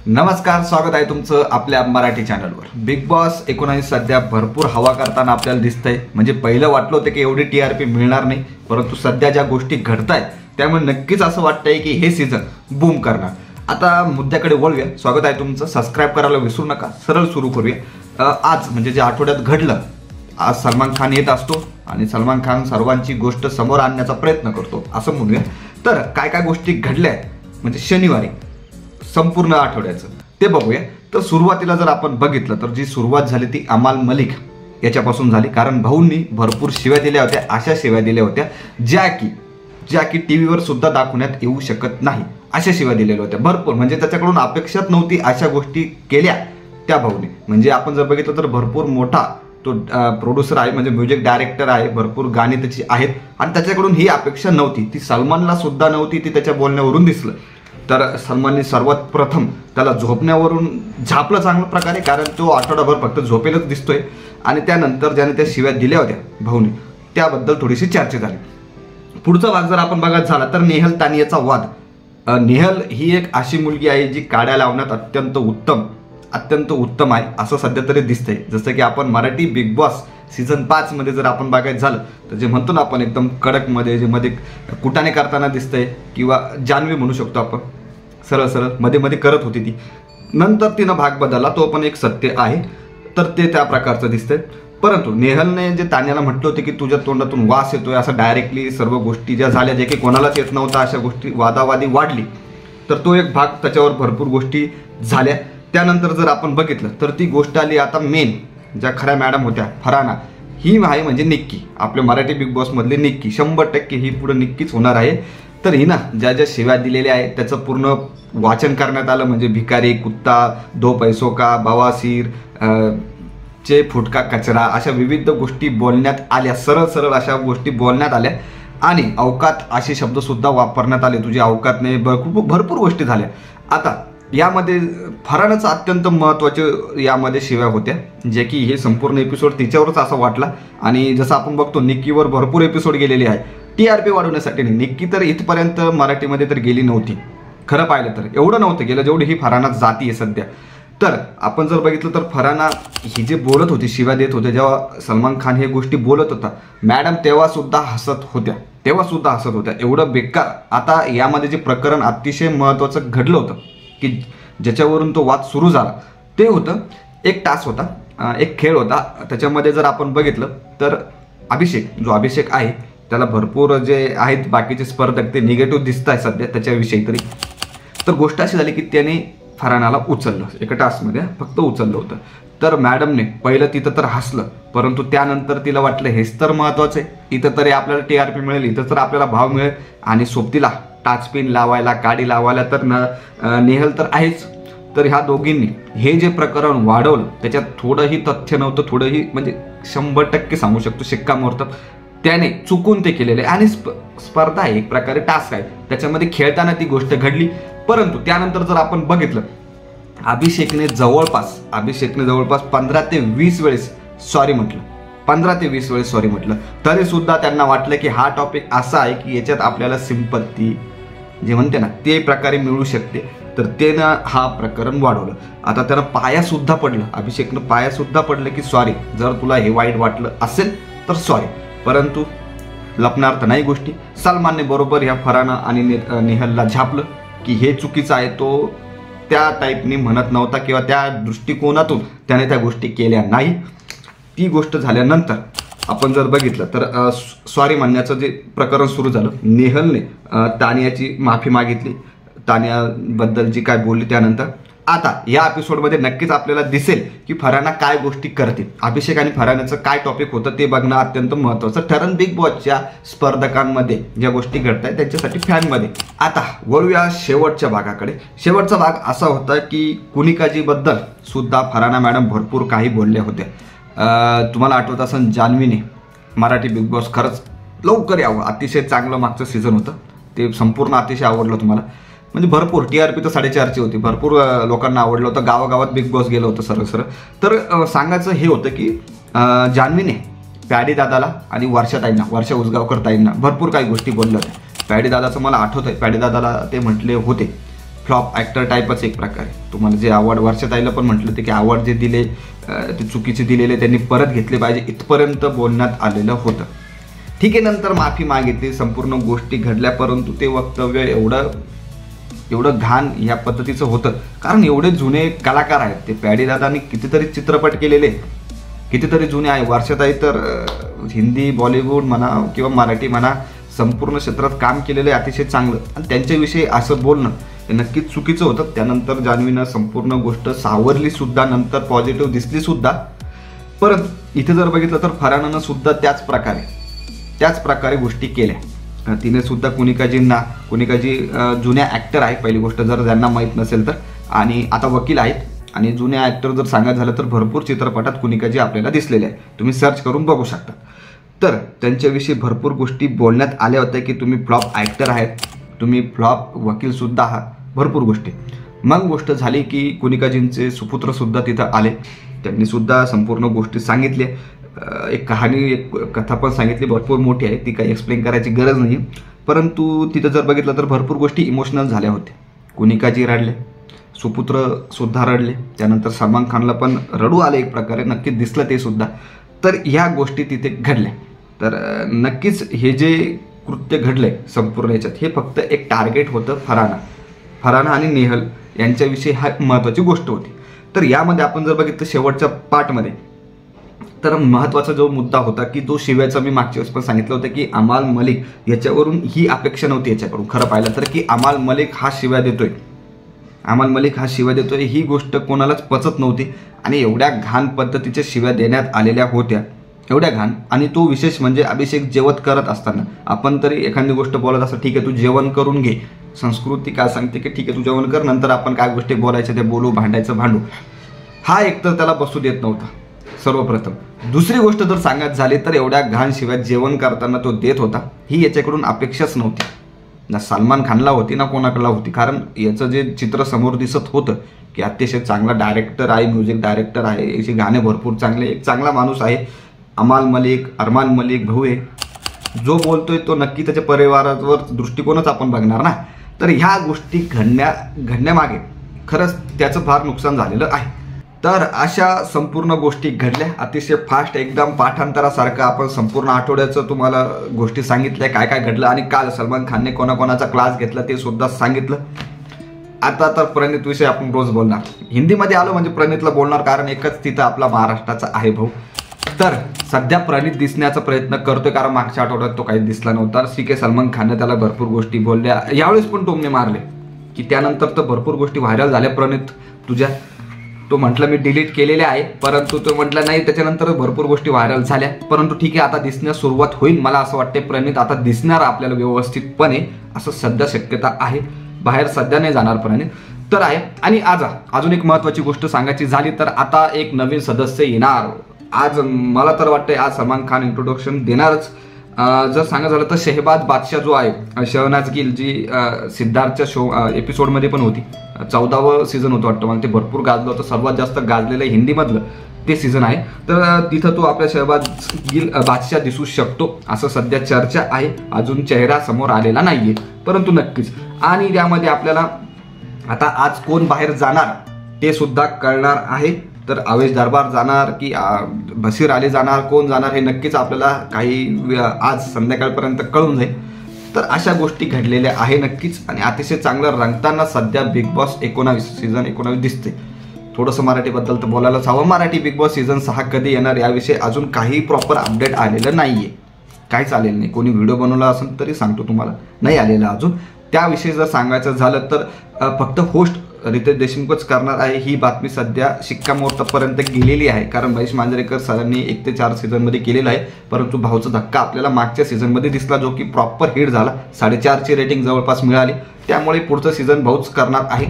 नमस्कार, स्वागत आहे तुमचं आपल्या मराठी चॅनलवर। बिग बॉस 19 सध्या भरपूर हवा करताना आपल्याला दिसतंय। म्हणजे पहिलं वाटलं होतं की एवढी टीआरपी मिळणार नाही, परंतु सध्या ज्या गोष्टी घडतायत त्यामुळे नक्कीच असं वाटतंय की हे सीझन बूम करणार। आता मुद्द्याकडे वळूया। स्वागत आहे तुमचं, सबस्क्राइब करायला विसरू नका। सरळ सुरू करूया। आज म्हणजे जे आठवड्यात घडलं, आज सलमान खान येत असतो आणि सलमान खान सर्वांची गोष्ट समोर आणण्याचा प्रयत्न करतो असं म्हणूया। तर काय काय गोष्टी घडल्या म्हणजे शनिवारी संपूर्ण आठवड्याचं ते बघूया। तर सुरुवातीला जर आपण बघितलं तर जी सुरुवात झाली ती अमाल मलिक याच्यापासून झाली, कारण भाऊंनी भरपूर शिव्या दिल्या होत्या। अशा शिव्या दिल्या होत्या ज्या की टीव्हीवर सुद्धा दाखवण्यात येऊ शकत नाही, अशा शिव्या दिलेल्या होत्या भरपूर। म्हणजे त्याच्याकडून अपेक्षाच नव्हती अशा गोष्टी केल्या त्या भाऊने। म्हणजे आपण जर बघितलं तर भरपूर मोठा तो प्रोड्युसर आहे, म्हणजे म्युझिक डायरेक्टर आहे, भरपूर गाणी त्याची आहेत आणि त्याच्याकडून ही अपेक्षा नव्हती, ती सलमानला सुद्धा नव्हती, ती त्याच्या बोलण्यावरून दिसलं। तर सलमानने सर्वात प्रथम त्याला झोपण्यावरून झापलं चांगल्या प्रकारे, कारण तो आठवडाभर फक्त झोपेलच दिसतोय। आणि त्यानंतर ज्याने त्या शिव्या दिल्या होत्या भाऊने त्याबद्दल थोडीशी चर्चा झाली। पुढचा भाग जर आपण बघत झाला तर नेहल तानियाचा वाद। नेहल ही एक अशी मुलगी आहे जी काड्या लावण्यात अत्यंत उत्तम आहे असं सध्या तरी दिसतंय। जसं की आपण मराठी बिग बॉस सीझन 5 मध्ये जर आपण बघायचं झालं तर जे म्हणतो ना आपण एकदम कडक मध्ये जे मध्ये कुटाने करताना दिसतंय, किंवा जान्हवी म्हणू शकतो आपण, सरळ मध्ये करत होती ती, नंतर तिनं भाग बदलला, तो पण एक सत्य आहे। तर ते त्या प्रकारचं दिसतंय। परंतु नेहलने जे तान्याला म्हटलं होतं की तुझ्या तोंडातून वास येतोय, असं डायरेक्टली सर्व गोष्टी ज्या झाल्या जे की कोणालाच येत नव्हता, अशा गोष्टी वादावादी वाढली, तर तो एक भाग, त्याच्यावर भरपूर गोष्टी झाल्या। त्यानंतर जर आपण बघितलं तर ती गोष्ट आली आता मेन ज्या खऱ्या मॅडम होत्या, फराना ही आहे, म्हणजे निक्की, आपल्या मराठी बिग बॉस मधली निक्की। 100% ही पुढे निक्कीच होणार आहे। तर ही ना ज्या शिव्या दिलेल्या आहेत त्याचं पूर्ण वाचन करण्यात आलं। म्हणजे भिकारी, कुत्ता, दो पैसों का, बवासीर, चे फुटका कचरा, अशा विविध गोष्टी बोलण्यात आल्या, सरळ अशा गोष्टी बोलण्यात आल्या। आणि अवकात असे शब्द सुद्धा वापरण्यात आले, तुझी अवकात नाही, भरपूर गोष्टी झाल्या। आता यामध्ये फरानाचं अत्यंत महत्त्वाचे यामध्ये शिव्या होत्या, जे की हे संपूर्ण एपिसोड तिच्यावरच असं वाटला। आणि जसं आपण बघतो निक्कीवर भरपूर एपिसोड गेलेले आहे टीआरपी वाढवण्यासाठी। निक्की तर इथपर्यंत मराठीमध्ये तर गेली नव्हती, खरं पाहिलं तर एवढं नव्हतं गेलं जेवढी ही फराना जाती आहे सध्या। तर आपण जर बघितलं तर फराना ही जे बोलत होती, शिव्या देत होते, जेव्हा सलमान खान हे गोष्टी बोलत होता, मॅडम तेव्हा सुद्धा हसत होत्या, एवढं बेकार। आता यामध्ये जे प्रकरण अतिशय महत्त्वाचं घडलं होतं की ज्याच्यावरून तो वाद सुरू झाला, ते होतं एक टास्क होता, एक खेळ होता। त्याच्यामध्ये जर आपण बघितलं तर अभिषेक आहे, त्याला भरपूर जे आहेत बाकीचे स्पर्धक ते निगेटिव्ह दिसत आहे सध्या त्याच्याविषयी तरी। तर गोष्ट अशी झाली की त्याने फरानाला उचललं, एका टास्कमध्ये फक्त उचललं होतं। तर मॅडमने पहिलं तिथं तर हसलं, परंतु त्यानंतर तिला वाटलं हेच तर महत्त्वाचं आहे, इथं तरी आपल्याला टीआरपी मिळेल, इथं तर आपल्याला भाव मिळेल, आणि सोबतीला टाचपिन लावायला, काडी लावायला तर नेहल तर आहेच। तर ह्या दोघींनी हे जे प्रकरण वाढवलं त्याच्यात थोडंही तथ्य नव्हतं, थोडंही म्हणजे 100% सांगू शकतो शिक्कामोर्तब त्याने चुकून ते केलेले। आणि स्पर्धा आहे, एक प्रकारे टास्क आहे, त्याच्यामध्ये खेळताना ती गोष्ट घडली। परंतु त्यानंतर जर आपण बघितलं अभिषेकने जवळपास 15 ते 20 वेळेस सॉरी म्हटलं, 15 ते 20 वेळेस सॉरी म्हटलं, तरी सुद्धा त्यांना वाटलं की हा टॉपिक असा आहे की याच्यात आपल्याला सिंपत्ती जे म्हणते ना ते प्रकारे मिळू शकते। तर त्यानं हा प्रकरण वाढवलं। आता त्यानं पायासुद्धा पडलं, अभिषेकनं पायासुद्धा पडलं की सॉरी, जर तुला हे वाईट वाटलं असेल तर सॉरी। परंतु लपणार तर नाही गोष्टी। सलमानने बरोबर ह्या फराना आणि नेहलला झापलं की हे चुकीचं आहे, तो त्या टाईपनी म्हणत नव्हता किंवा त्या दृष्टिकोनातून त्याने त्या गोष्टी केल्या नाही। ती गोष्ट झाल्यानंतर आपण जर बघितलं तर सॉरी म्हणण्याचं जे प्रकरण सुरू झालं, नेहलने तानियाची माफी मागितली, तानियाबद्दल जी काय बोलली त्यानंतर। आता या एपिसोडमध्ये नक्कीच आपल्याला दिसेल की फराना काय गोष्टी करते, अभिषेक आणि फरानाचं काय टॉपिक होतं ते बघणं अत्यंत महत्त्वाचं ठरण बिग बॉसच्या स्पर्धकांमध्ये ज्या गोष्टी घडत आहेत त्यांच्यासाठी, फॅनमध्ये। आता वळूया शेवटच्या भागाकडे। शेवटचा भाग असा होता की कुनिकाजीबद्दल सुद्धा फराना मॅडम भरपूर काही बोलल्या होत्या। तुम्हाला आठवत असेल जान्हवीने मराठी बिग बॉस खरंच लवकर यावं, अतिशय चांगलं मागचं सीझन होतं, ते संपूर्ण अतिशय आवडलं तुम्हाला। म्हणजे भरपूर टीआरपी तर 4.5ची होती, भरपूर लोकांना आवडलं होतं, गावागावात बिग बॉस गेलं होतं सरळ। तर सांगायचं हे होतं की जान्हवीने पॅडी दादाला आणि वर्षा उसगावकर ताईंना भरपूर काही गोष्टी बोलल्या होत्या। पॅडी दादाचं मला आठवत आहे, पॅडी दादाला ते म्हटले होते फ्लॉप ॲक्टर टाईपच एक प्रकारे. तुम्हाला जे अवॉर्ड वर्षाताईला पण म्हटलं होतं की अवॉर्ड जे दिले ते चुकीचे दिलेले, त्यांनी परत घेतले पाहिजे, इथपर्यंत बोलण्यात आलेलं होतं. ठीक आहे, नंतर माफी मागितली, संपूर्ण गोष्टी घडल्या, परंतु ते वक्तव्य एवढं घाण या पद्धतीचं होतं. कारण एवढे जुने कलाकार आहेत ते. पॅडी दादांनी कितीतरी चित्रपट केलेले, कितीतरी जुने आहे. वर्षाताई तर हिंदी, बॉलिवूड म्हणा किंवा मराठी म्हणा, संपूर्ण क्षेत्रात काम केलेलं आहे अतिशय चांगलं. आणि त्यांच्याविषयी असं बोलणं हे नक्कीच चुकीचं होतं. त्यानंतर जान्हवीनं संपूर्ण गोष्ट सावरली सुद्धा, नंतर पॉझिटिव्ह दिसली सुद्धा. परत इथे जर बघितलं तर फरहाननं सुद्धा त्याच प्रकारे गोष्टी केल्या. तिने सुद्धा कुनिकाजी जुन्या ॲक्टर आहे पहिली गोष्ट, जर ज्यांना माहीत नसेल तर, आणि आता वकील आहेत. आणि जुन्या ॲक्टर जर सांगायचं झालं तर भरपूर चित्रपटात कुनिकाजी आपल्याला दिसलेले आहे, तुम्ही सर्च करून बघू शकता. तर त्यांच्याविषयी भरपूर गोष्टी बोलण्यात आल्या होत्या की तुम्ही फ्लॉप ॲक्टर आहेत, तुम्ही फ्लॉप वकीलसुद्धा आहात, भरपूर गोष्टी. मग गोष्ट झाली की कुनिकाजींचे सुपुत्रसुद्धा तिथं आले. त्यांनीसुद्धा संपूर्ण गोष्टी सांगितल्या. एक कथा पण सांगितली, भरपूर मोठी आहे, ती काही एक्सप्लेन करायची गरज नाही. परंतु तिथं जर बघितलं तर भरपूर गोष्टी इमोशनल झाल्या होत्या. कुनिकाजी रडले, सुपुत्रसुद्धा रडले, त्यानंतर सलमान खानला पण रडू आले एक प्रकारे, नक्कीच दिसलं ते सुद्धा. तर ह्या गोष्टी तिथे घडल्या. तर नक्कीच हे जे कृत्य घडलंय संपूर्ण याच्यात, हे फक्त एक टार्गेट होतं फरहाना आणि नेहल यांच्याविषयी हा महत्त्वाची गोष्ट होती. तर यामध्ये आपण जर बघितलं शेवटच्या पार्टमध्ये, तर महत्त्वाचा जो मुद्दा होता की जो शिव्याचा, मी मागच्या वेळेस पण सांगितलं होतं की अमाल मलिक याच्यावरून ही अपेक्षा नव्हती याच्याकडून, खरं पाहिलं तर, की अमाल मलिक हा शिव्या देतोय, ही गोष्ट कोणालाच पचत नव्हती. आणि एवढ्या घाण पद्धतीच्या शिव्या देण्यात आलेल्या होत्या, एवढ्या घाण. आणि तो विशेष म्हणजे अभिषेक जेवत करत असताना आपण तरी एखादी गोष्ट बोलत असं, ठीक आहे तू जेवण करून घे, संस्कृती काय सांगते की ठीक आहे तू जेवण कर, नंतर आपण काय गोष्टी बोलायच्या ते बोलू, भांडू. हा एक तर त्याला बसू देत नव्हता सर्वप्रथम. दुसरी गोष्ट जर सांगायची झाली तर एवढ्या घाण शिवाय जेवण करताना तो देत होता, ही याच्याकडून अपेक्षाच नव्हती, ना सलमान खानला होती ना कोणाकडला होती. कारण याचं जे चित्र समोर दिसत होतं की अतिशय चांगला डायरेक्टर आहे, म्युझिक डायरेक्टर आहे, याचे गाणे भरपूर चांगले, एक चांगला माणूस आहे अरमान मलिक भाऊ आहे. जो बोलतोय तो नक्की त्याच्या परिवारावर दृष्टिकोनच आपण बघणार ना. तर ह्या गोष्टी घडण्यामागे खरंच त्याचं फार नुकसान झालेलं आहे. तर अशा संपूर्ण गोष्टी घडल्या अतिशय फास्ट, एकदम पाठांतरासारखं. आपण संपूर्ण आठवड्याचं तुम्हाला गोष्टी सांगितल्या, काय काय घडलं. आणि काल सलमान खानने कोणाकोणाचा क्लास घेतला ते सुद्धा सांगितलं. आता तर प्रणित विषय आपण रोज बोलणार, हिंदीमध्ये आलो म्हणजे प्रणितला बोलणार, कारण एकच तिथं आपला महाराष्ट्राचा आहे भाऊ. तर सध्या प्रणित दिसण्याचा प्रयत्न करतोय, कारण मागच्या आठवड्यात तो काही दिसला नव्हता. सलमान खानने त्याला भरपूर गोष्टी बोलल्या, यावेळेस पण टोमणे मारले की त्यानंतर तर भरपूर गोष्टी व्हायरल झाल्या प्रणित तुझ्या. तो म्हटलं मी डिलीट केलेले आहे, परंतु तो म्हटलं नाही, त्याच्यानंतर भरपूर गोष्टी व्हायरल झाल्या. परंतु ठीक आहे, आता दिसण्यास सुरुवात होईल. मला असं वाटते प्रणित आता दिसणार आपल्याला व्यवस्थितपणे, असं सध्या शक्यता आहे. बाहेर सध्या नाही जाणार प्रणित तर आहे. आणि अजून एक महत्त्वाची गोष्ट सांगायची झाली तर आता एक नवीन सदस्य येणार. आज मला तर वाटतंय आज सलमान खान इंट्रोडक्शन देणारच. जर सांगायचं झालं तर शहबाज बादशाह जो आहे, शहनाज गिल, जी सिद्धार्थच्या शो एपिसोडमध्ये पण होती, 14वं सीझन होतं वाटतं मला, ते भरपूर गाजलं होतं, सर्वात जास्त गाजलेलं हिंदीमधलं ते सीझन आहे. तर तिथं तो आपल्या शहबाज गिल बादशाह दिसू शकतो असं सध्या चर्चा आहे. अजून चेहरा समोर आलेला नाहीये, परंतु नक्कीच. आणि त्यामध्ये आपल्याला आता आज कोण बाहेर जाणार ते सुद्धा कळणार आहे. तर अवेश दरबार जाणार की बशीर अली जाणार, कोण जाणार हे नक्कीच आपल्याला काही आज संध्याकाळपर्यंत कळून जाईल. तर अशा गोष्टी घडलेल्या आहे नक्कीच. आणि अतिशय चांगलं रंगताना सध्या बिग बॉस 19 सीझन 19 दिसते. थोडंसं मराठीबद्दल तर बोलायलाच हवं. मराठी बिग बॉस सीझन 6 कधी येणार याविषयी अजून काही प्रॉपर अपडेट आलेलं नाहीये, काहीच आलेलं नाही. कोणी व्हिडिओ बनवला असेल तरी सांगतो तुम्हाला, नाही आलेला अजून. त्याविषयी जर सांगायचं झालं तर फक्त होस्ट रितेश देशमुखच करणार आहे, ही बातमी सध्या शिक्कामोर्तबपर्यंत गेलेली आहे. कारण महेश मांजरेकर सरांनी 1 ते 4 सीझनमध्ये केलेलं आहे. परंतु भाऊचा धक्का आपल्याला मागच्या सीझनमध्ये दिसला, जो की प्रॉपर हिट झाला. 4.5ची रेटिंग जवळपास मिळाली. त्यामुळे पुढचं सीझन भाऊच करणार आहे.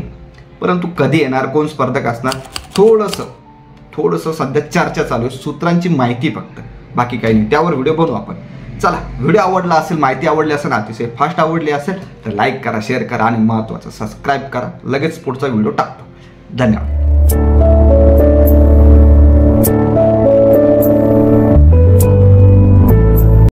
परंतु कधी येणार, कोण स्पर्धक असणार, थोडंसं सध्या चर्चा चालू आहे. सूत्रांची माहिती फक्त, बाकी काही नाही. त्यावर व्हिडिओ बनवू आपण. चला, व्हिडिओ आवडला असेल, माहिती आवडली असेल, अतिशय फास्ट आवडली असेल तर लाईक करा, शेअर करा आणि महत्त्वाचं सबस्क्राईब करा. लगेच पुढचा व्हिडिओ टाकतो. धन्यवाद.